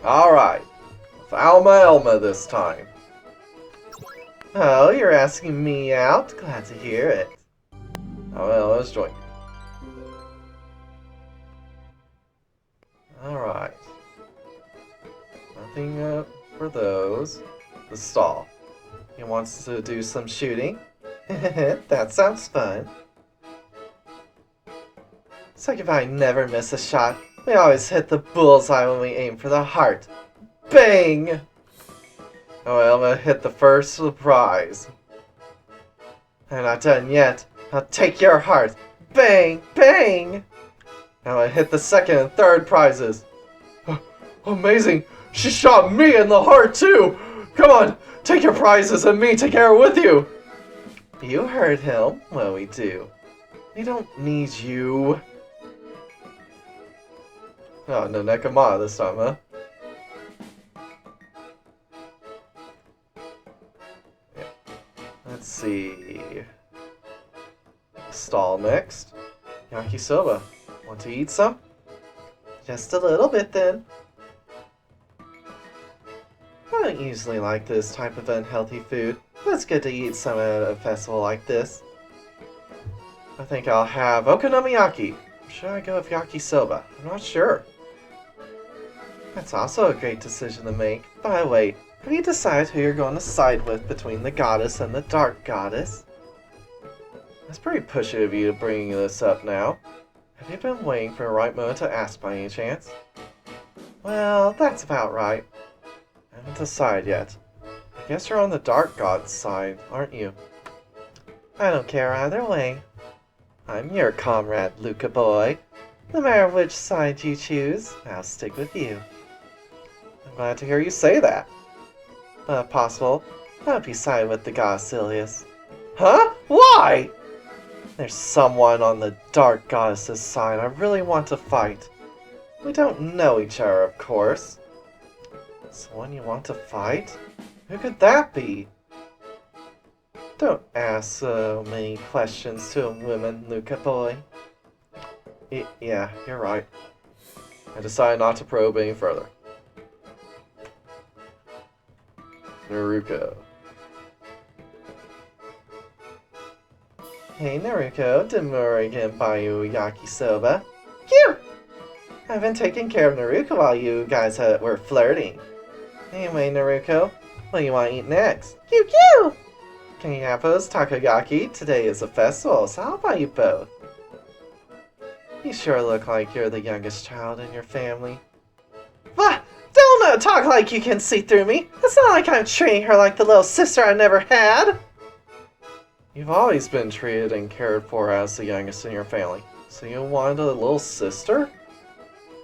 Alright. With Alma Elma this time. Oh, you're asking me out? Glad to hear it. Oh, well, let's join you. Alright. Nothing for those. The stall. He wants to do some shooting. That sounds fun. It's like if I never miss a shot. We always hit the bullseye when we aim for the heart. Bang! Oh, Elma hit the first prize. I'm not done yet. I'll take your heart. Bang! Bang! Now I hit the second and third prizes. Amazing! She shot me in the heart too! Come on! Take your prizes and me take care with you! You heard him. Well, we do. We don't need you. Oh, no Nekama this time, huh? Yeah. Let's see. Stall next. Yakisoba. Want to eat some? Just a little bit then. I don't usually like this type of unhealthy food, but it's good to eat some at a festival like this. I think I'll have okonomiyaki. Should I go with yakisoba? I'm not sure. That's also a great decision to make. But wait, have you decided who you're going to side with between the goddess and the dark goddess? That's pretty pushy of you to bring this up now. Have you been waiting for the right moment to ask by any chance? Well, that's about right. I haven't decided yet. I guess you're on the dark god's side, aren't you? I don't care either way. I'm your comrade, Luca boy. No matter which side you choose, I'll stick with you. I'm glad to hear you say that. But if possible, I hope you side with the goddess Ilias. Huh? Why? There's someone on the dark goddess's side I really want to fight. We don't know each other, of course. Someone you want to fight? Who could that be? Don't ask so many questions to a woman, Luca boy. Yeah, you're right. I decided not to probe any further. Naruko. Hey Naruko, Demura again buy you yakisoba. Phew! I've been taking care of Naruko while you guys were flirting. Anyway, Naruko, what do you want to eat next? Pew pew! Can you have those takoyaki? Today is a festival, so I'll buy you both. You sure look like you're the youngest child in your family. What? Don't talk like you can see through me! It's not like I'm treating her like the little sister I never had! You've always been treated and cared for as the youngest in your family, so you wanted a little sister?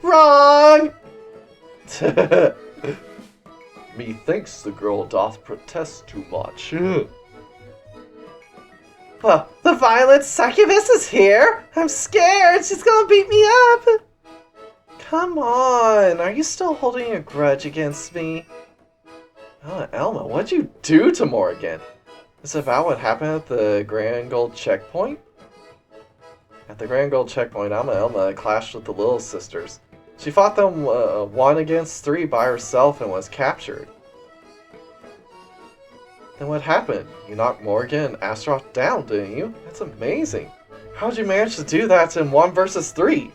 Wrong! Methinks the girl doth protest too much. Well, the violent succubus is here! I'm scared! She's gonna beat me up! Come on! Are you still holding a grudge against me? Oh, Elma, what'd you do to Morgan? Is it about what happened at the Grand Gold Checkpoint? At the Grand Gold Checkpoint, Alma Elma clashed with the Little Sisters. She fought them 1 against 3 by herself and was captured. Then what happened? You knocked Morgan and Astaroth down, didn't you? That's amazing. How'd you manage to do that in 1 versus 3?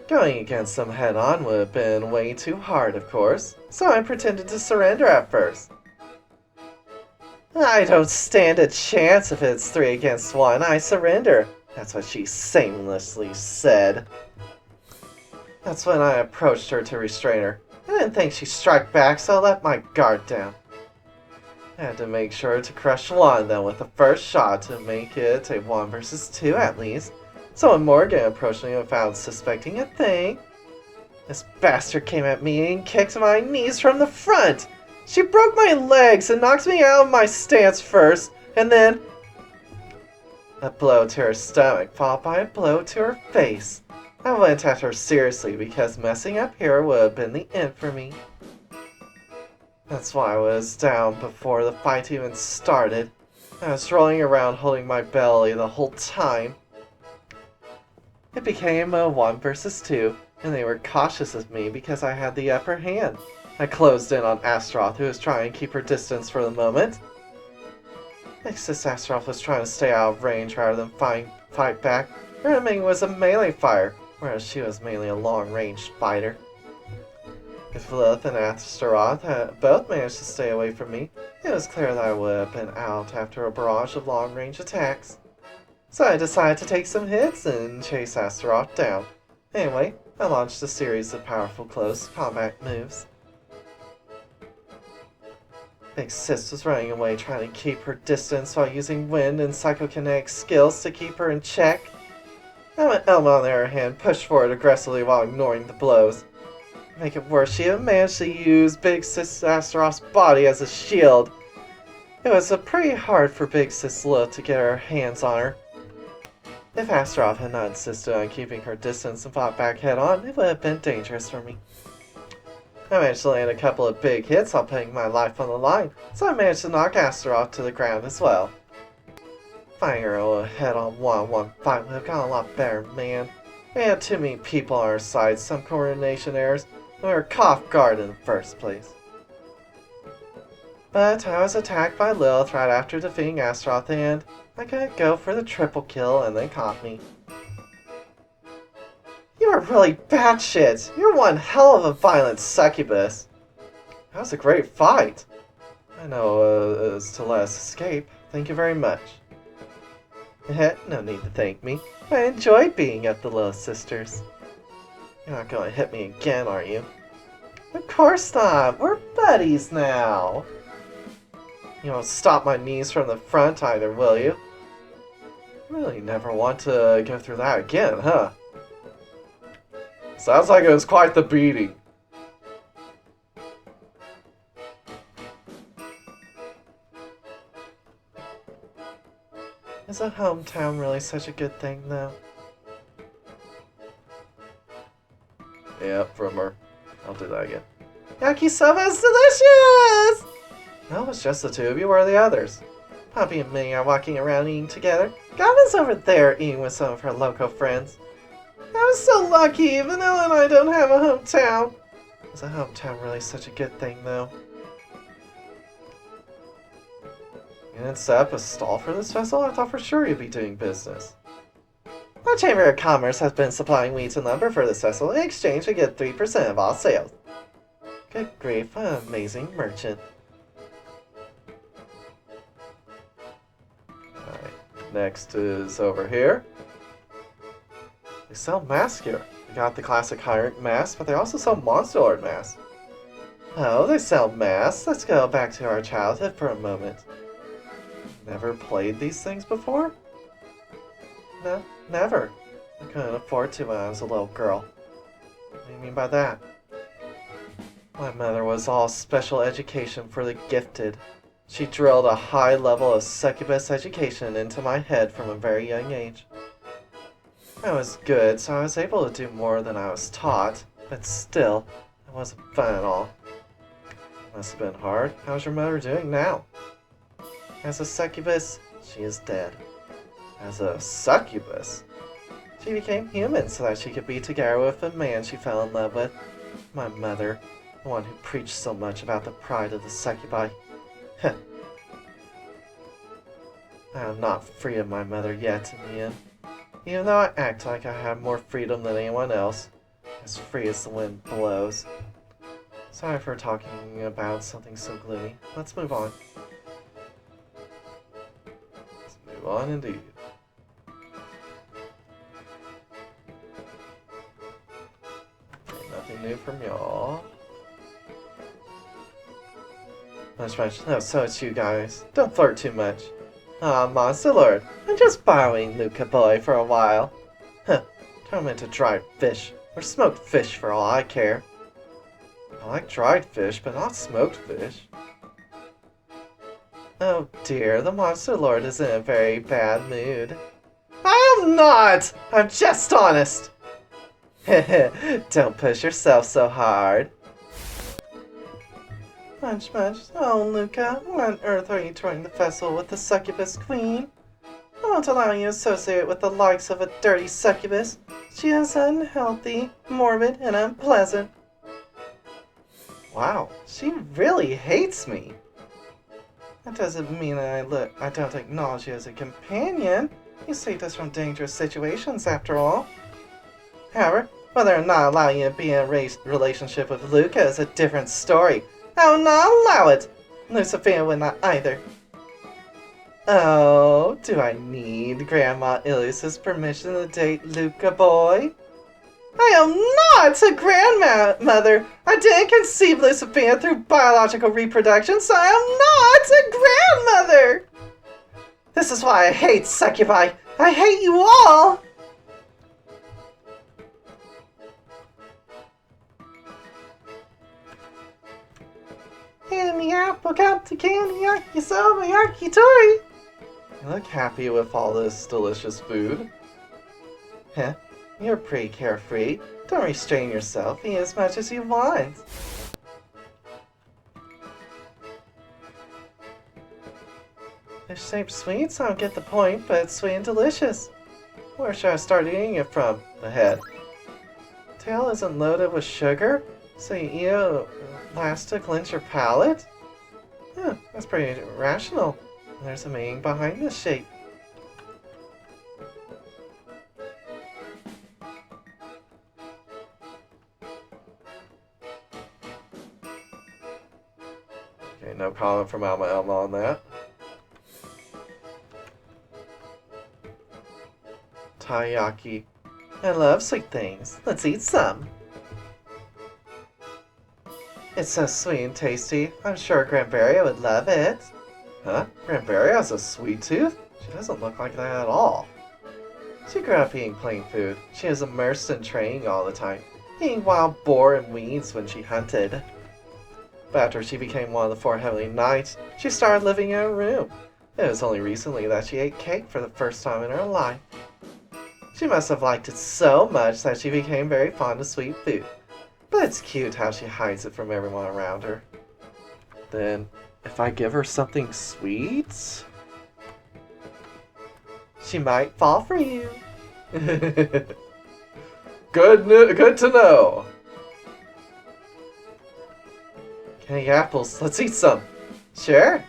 Going against them head-on would have been way too hard, of course, so I pretended to surrender at first. I don't stand a chance if it's 3 against 1, I surrender. That's what she shamelessly said. That's when I approached her to restrain her. I didn't think she'd strike back, so I let my guard down. I had to make sure to crush one of them with the first shot to make it a 1 versus 2 at least. So when Morgan approached me without suspecting a thing, this bastard came at me and kicked my knees from the front. She broke my legs and knocked me out of my stance first, and then a blow to her stomach, followed by a blow to her face. I went at her seriously because messing up here would have been the end for me. That's why I was down before the fight even started. I was rolling around holding my belly the whole time. It became a 1 versus 2, and they were cautious of me because I had the upper hand. I closed in on Astaroth, who was trying to keep her distance for the moment. Since Astaroth was trying to stay out of range rather than fight back, her aiming was a melee fire, whereas she was mainly a long-range fighter. If Lilith and Astaroth had both managed to stay away from me, it was clear that I would have been out after a barrage of long-range attacks. So I decided to take some hits and chase Astaroth down. Anyway, I launched a series of powerful close combat moves. Big Sis was running away trying to keep her distance while using wind and psychokinetic skills to keep her in check. Alma Elma, on the other hand, pushed forward aggressively while ignoring the blows. To make it worse, she had managed to use Big Sis Astaroth's body as a shield. It was pretty hard for Big Sis Lilith to get her hands on her. If Astaroth had not insisted on keeping her distance and fought back head-on, it would have been dangerous for me. I managed to land a couple of big hits while putting my life on the line, so I managed to knock Astaroth to the ground as well. Fighting her a head-on one-on-one fight would have gone a lot better, man. We had too many people on our side, some coordination errors, and we were caught off guard in the first place. But I was attacked by Lilith right after defeating Astaroth, and I couldn't go for the triple kill, and they caught me. You are really batshit! You're one hell of a violent succubus! That was a great fight! I know as to let us escape. Thank you very much. No need to thank me. I enjoyed being at the Little Sisters. You're not going to hit me again, are you? Of course not! We're buddies now! You won't stop my knees from the front either, will you? Really never want to go through that again, huh? Sounds like it was quite the beating. Is a hometown really such a good thing, though? Yep, from her. I'll do that again. Yakisoba is delicious! No, it's just the two of you. Where are the others? Poppy and Minnie are walking around eating together. Gava's over there eating with some of her local friends. I was so lucky. Vanilla and I don't have a hometown. Is a hometown really such a good thing, though? You didn't set up a stall for this festival? I thought for sure you'd be doing business. The Chamber of Commerce has been supplying wheat and lumber for this festival. In exchange, we get 3% of all sales. Good grief, what an amazing merchant. Alright, next is over here. They sell masks here. We got the classic Hyrant mask, but they also sell Monster Lord masks. Oh, they sell masks. Let's go back to our childhood for a moment. Never played these things before? No, never. I couldn't afford to when I was a little girl. What do you mean by that? My mother was all special education for the gifted. She drilled a high level of succubus education into my head from a very young age. I was good, so I was able to do more than I was taught, but still, it wasn't fun at all. Must have been hard. How's your mother doing now? As a succubus, she is dead. As a succubus? She became human so that she could be together with the man she fell in love with. My mother, the one who preached so much about the pride of the succubi. Heh. I am not free of my mother yet in the end. Even though I act like I have more freedom than anyone else, as free as the wind blows. Sorry for talking about something so gloomy. Let's move on. Let's move on indeed. Okay, nothing new from y'all. Much. No, so it's you guys. Don't flirt too much. Ah, Monster Lord, I'm just borrowing Luca Boy for a while. Huh, turn him into dried fish, or smoked fish for all I care. I like dried fish, but not smoked fish. Oh dear, the Monster Lord is in a very bad mood. I am not! I'm just honest! Heh, don't push yourself so hard. Munch. Oh, Luca, why on earth are you touring the festival with the succubus queen? I won't allow you to associate with the likes of a dirty succubus. She is unhealthy, morbid, and unpleasant. Wow, she really hates me. That doesn't mean that I don't acknowledge you as a companion. You saved us from dangerous situations, after all. However, whether or not allowing you to be in a relationship with Luca is a different story. I will not allow it. Lucifina would not either. Oh, do I need Grandma Ilias's permission to date Luca boy? I am not a grandmother. I didn't conceive Lucifina through biological reproduction, so I am not a grandmother. This is why I hate succubi. I hate you all. Candy apple, got the candy, yakisoba, yakitori. You look happy with all this delicious food. Heh, you're pretty carefree. Don't restrain yourself, eat as much as you want. Fish-shaped sweets? I don't get the point, but it's sweet and delicious. Where should I start eating it from? The head. Tail isn't loaded with sugar, so you eat it last to cleanse your palate? Huh, that's pretty rational. There's a meaning behind this shape. Okay, no comment from Alma Elma on that. Takoyaki. I love sweet things. Let's eat some. It's so sweet and tasty. I'm sure Granberry would love it. Huh? Granberry has a sweet tooth? She doesn't look like that at all. She grew up eating plain food. She was immersed in training all the time, eating wild boar and weeds when she hunted. But after she became one of the 4 Heavenly Knights, she started living in a room. It was only recently that she ate cake for the first time in her life. She must have liked it so much that she became very fond of sweet food. But it's cute how she hides it from everyone around her. Then, if I give her something sweet, she might fall for you. Good to know. Candy apples, let's eat some. Sure.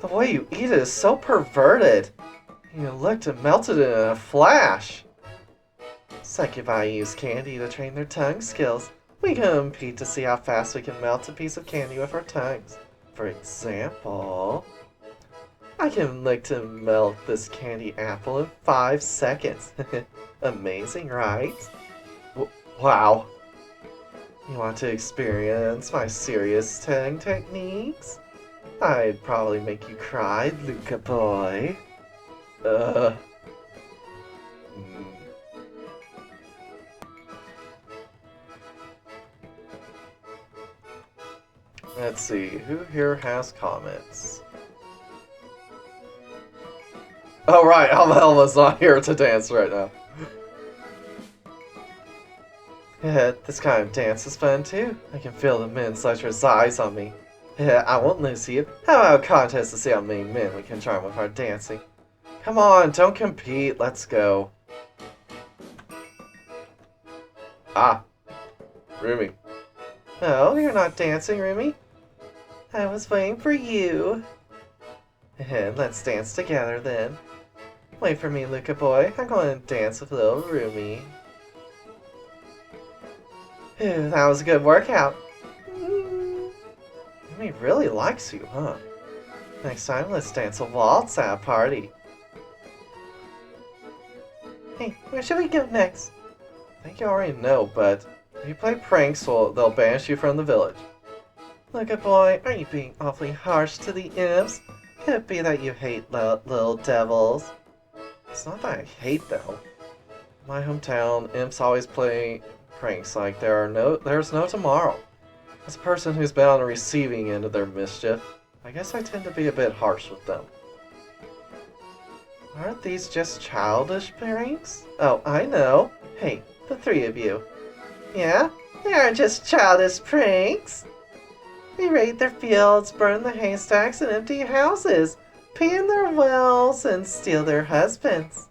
The way you eat it is so perverted. You licked and melted it in a flash. Succubi use candy to train their tongue skills. We can compete to see how fast we can melt a piece of candy with our tongues. For example, I can lick and melt this candy apple in 5 seconds. Amazing, right? Wow. You want to experience my serious tongue techniques? I'd probably make you cry, Luca boy. Let's see, who here has comments? Oh right, Alma Elma's not here to dance right now. Yeah, this kind of dance is fun too. I can feel the men's lecherous eyes on me. Yeah, I won't lose you. How about a contest to see how many men we can charm with our dancing? Come on, don't compete, let's go. Ah, Rumi. Oh, you're not dancing, Rumi? I was waiting for you. Let's dance together then. Wait for me, Luca boy. I'm going to dance with little Rumi. That was a good workout. Rumi really likes you, huh? Next time, let's dance a waltz at a party. Hey, where should we go next? I think you already know, but if you play pranks, they'll banish you from the village. Luca boy, aren't you being awfully harsh to the imps? Could it be that you hate little devils? It's not that I hate them. In my hometown, imps always play pranks like there's no tomorrow. As a person who's been on the receiving end of their mischief, I guess I tend to be a bit harsh with them. Aren't these just childish pranks? Oh, I know. Hey, the 3 of you. Yeah? They aren't just childish pranks. We raid their fields, burn the haystacks, and empty houses, pee in their wells, and steal their husbands.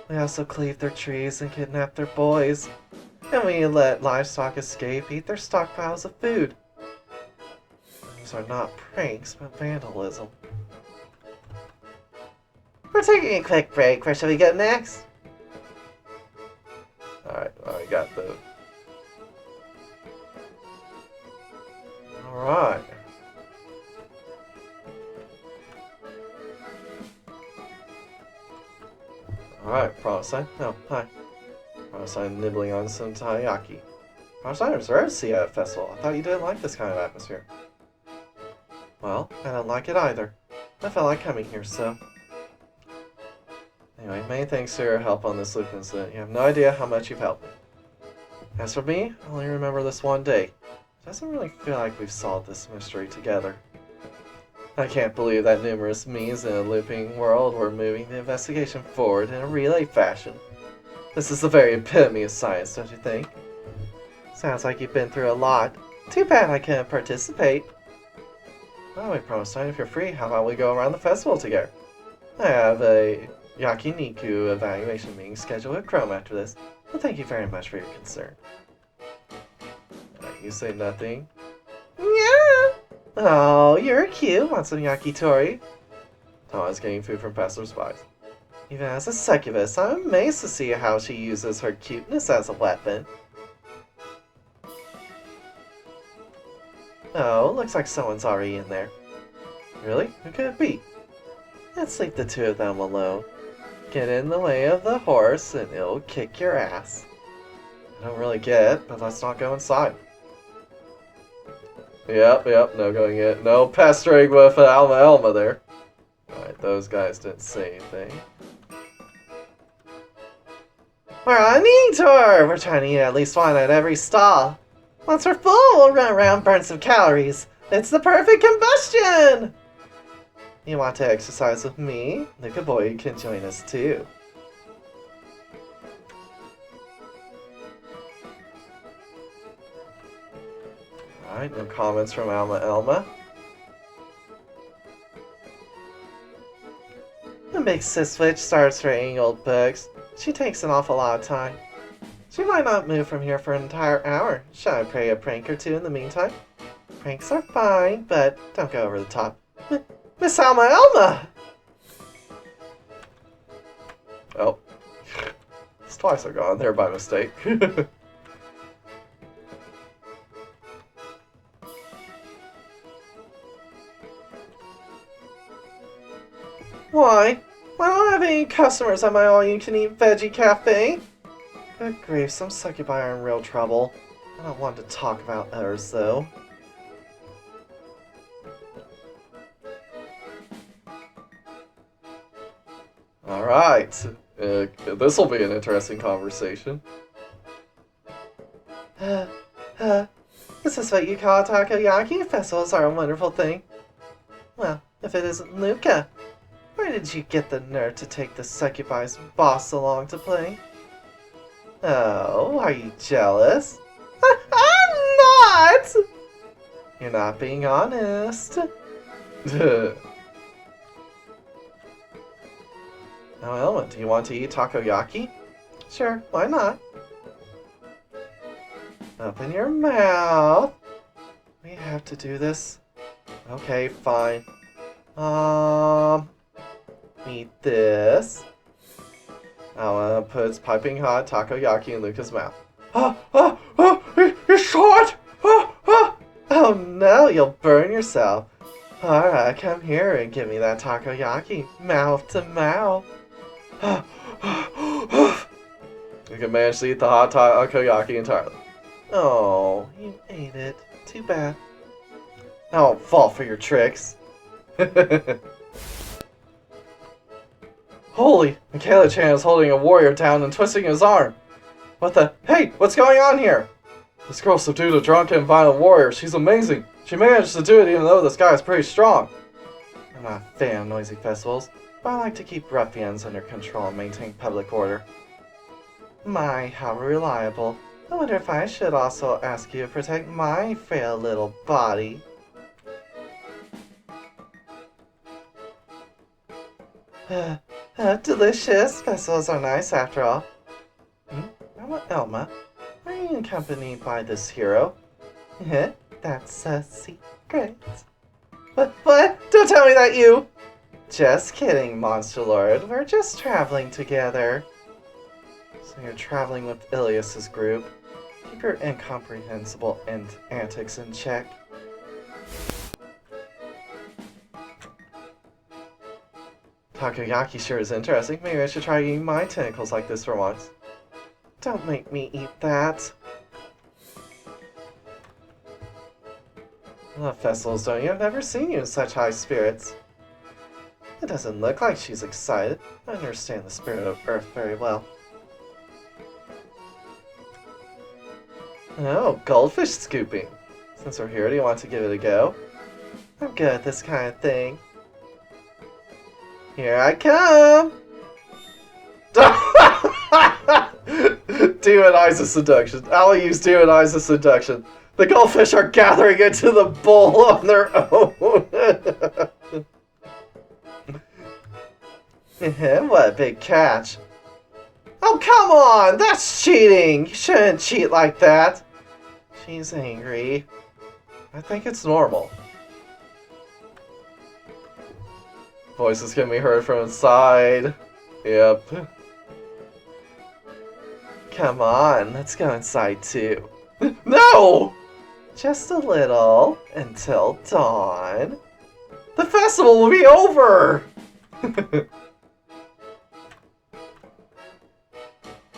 We also cleave their trees and kidnap their boys. And we let livestock escape, eat their stockpiles of food. These are not pranks, but vandalism. We're taking a quick break. Where shall we go next? Alright, I got the... Alright. Alright, promise I... Oh, hi. Promise I'm nibbling on some takoyaki. Promise I was rare to see at a festival. I thought you didn't like this kind of atmosphere. Well, I don't like it either. I felt like coming here, so... Anyway, many thanks for your help on this loop incident. You have no idea how much you've helped me. As for me, I only remember this one day. It doesn't really feel like we've solved this mystery together. I can't believe that numerous me's in a looping world were moving the investigation forward in a relay fashion. This is the very epitome of science, don't you think? Sounds like you've been through a lot. Too bad I couldn't participate. Well, wait, Promise-Time, if you're free, how about we go around the festival together? I have a Yakiniku evaluation meeting scheduled with Chrome after this, but thank you very much for your concern. You say nothing? Yeah! Oh, you're cute. Want some yakitori? Tama's getting food from passersby. Even as a succubus, I'm amazed to see how she uses her cuteness as a weapon. Oh, looks like someone's already in there. Really? Who could it be? Let's leave the two of them alone. Get in the way of the horse and it'll kick your ass. I don't really get it, but let's not go inside. Yep, no going in. No pestering with Alma Elma there. Alright, those guys didn't say anything. We're on an eating tour! We're trying to eat at least one at every stall. Once we're full, we'll run around, burn some calories. It's the perfect combustion! You want to exercise with me? Luca Boy can join us too. Alright, no comments from Alma Elma. The big sis switch starts reading old books. She takes an awful lot of time. She might not move from here for an entire hour. Shall I play a prank or two in the meantime? Pranks are fine, but don't go over the top. Miss Alma Elma! Oh. It's twice I've gone there by mistake. Why? I don't have any customers at my all-you-can-eat veggie cafe. Good grief, some succubi are in real trouble. I don't want to talk about others, though. Alright. This'll be an interesting conversation. Is this what you call a takoyaki? Festivals are a wonderful thing. Well, if it isn't Luca. Where did you get the nerve to take the succubi's boss along to play? Oh, are you jealous? I'm not! You're not being honest. Now, Elma, do you want to eat takoyaki? Sure, why not? Open your mouth. We have to do this. Okay, fine. Eat this. Alma puts piping hot takoyaki in Luca's mouth. It's hot! Oh no, you'll burn yourself. Alright, come here and give me that takoyaki, mouth to mouth. You can manage to eat the hot takoyaki entirely. Oh, you ate it. Too bad. I won't fall for your tricks. Holy! Michaela-chan is holding a warrior down and twisting his arm. What the? Hey! What's going on here? This girl subdued a drunken, violent warrior. She's amazing. She managed to do it even though this guy is pretty strong. I'm not a fan of noisy festivals, but I like to keep ruffians under control and maintain public order. My, how reliable. I wonder if I should also ask you to protect my frail little body. Delicious. Festivals are nice after all. Alma Elma, are you accompanied by this hero? That's a secret. What? Don't tell me that you... Just kidding, Monster Lord. We're just traveling together. So you're traveling with Ilias's group. Keep your incomprehensible antics in check. Takoyaki sure is interesting. Maybe I should try eating my tentacles like this for once. Don't make me eat that. I love festivals, don't you? I've never seen you in such high spirits. It doesn't look like she's excited. I understand the spirit of Earth very well. Oh, goldfish scooping. Since we're here, do you want to give it a go? I'm good at this kind of thing. Here I come! Demonize seduction. I'll use demonize seduction. The goldfish are gathering into the bowl on their own. What a big catch. Oh, come on! That's cheating! You shouldn't cheat like that. She's angry. I think it's normal. Voices can be heard from inside. Yep. Come on, let's go inside too. No! Just a little, until dawn. The festival will be over!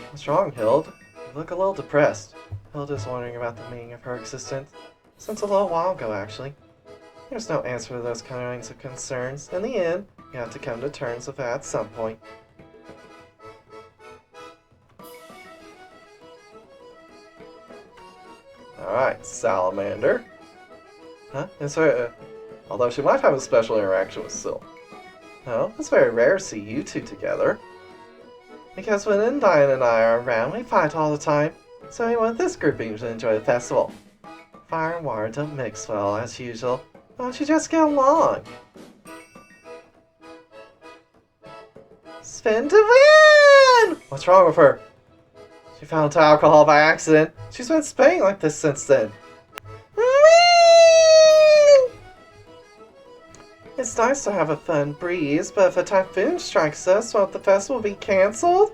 What's wrong, Hild? You look a little depressed. Hilda's wondering about the meaning of her existence. Since a little while ago, actually. There's no answer to those kinds of concerns. In the end, you have to come to terms with that at some point. Alright, Salamander. Huh? It's her, although she might have a special interaction with Syl. No, it's very rare to see you two together. Because when Undyne and I are around, we fight all the time. So we want this grouping to enjoy the festival. Fire and water don't mix well, as usual. Why don't you just get along? Spin to win! What's wrong with her? She fell into alcohol by accident. She's been spinning like this since then. It's nice to have a fun breeze, but if a typhoon strikes us, won't the festival be cancelled?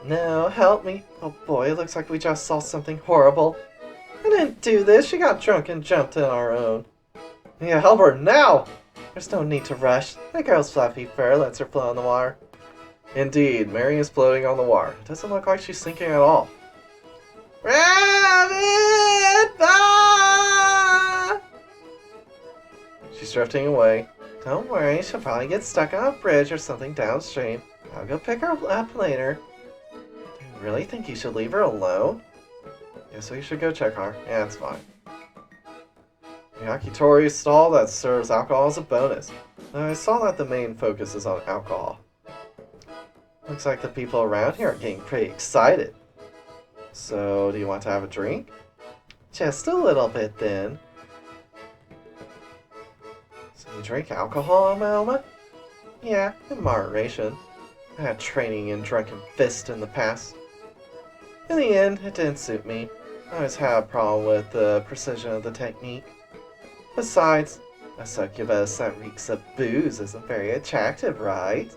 No, help me. Oh boy, it looks like we just saw something horrible. I didn't do this. She got drunk and jumped in our own. Yeah, help her now! There's no need to rush. The girl's fluffy fur lets her float on the water. Indeed, Mary is floating on the water. It doesn't look like she's sinking at all. Rabbit! Ah! She's drifting away. Don't worry, she'll probably get stuck on a bridge or something downstream. I'll go pick her up later. Do you really think you should leave her alone? Guess we should go check her. Yeah, that's fine. Yakitori stall that serves alcohol as a bonus. I saw that the main focus is on alcohol. Looks like the people around here are getting pretty excited. So, do you want to have a drink? Just a little bit, then. So you drink alcohol, Alma Elma? Yeah, in moderation. I had training in Drunken Fist in the past. In the end, it didn't suit me. I always had a problem with the precision of the technique. Besides, a succubus that reeks of booze isn't very attractive, right?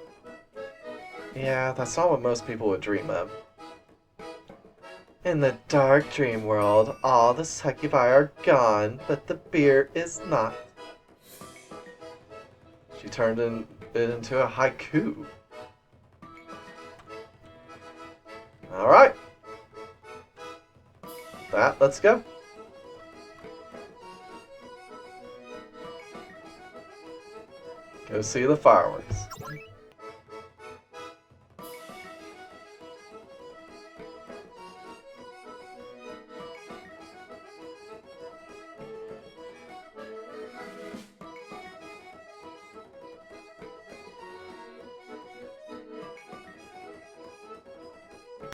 Yeah, that's not what most people would dream of. In the dark dream world, all the succubi are gone, but the beer is not. She turned it into a haiku. Alright. Let's go. Go see the fireworks.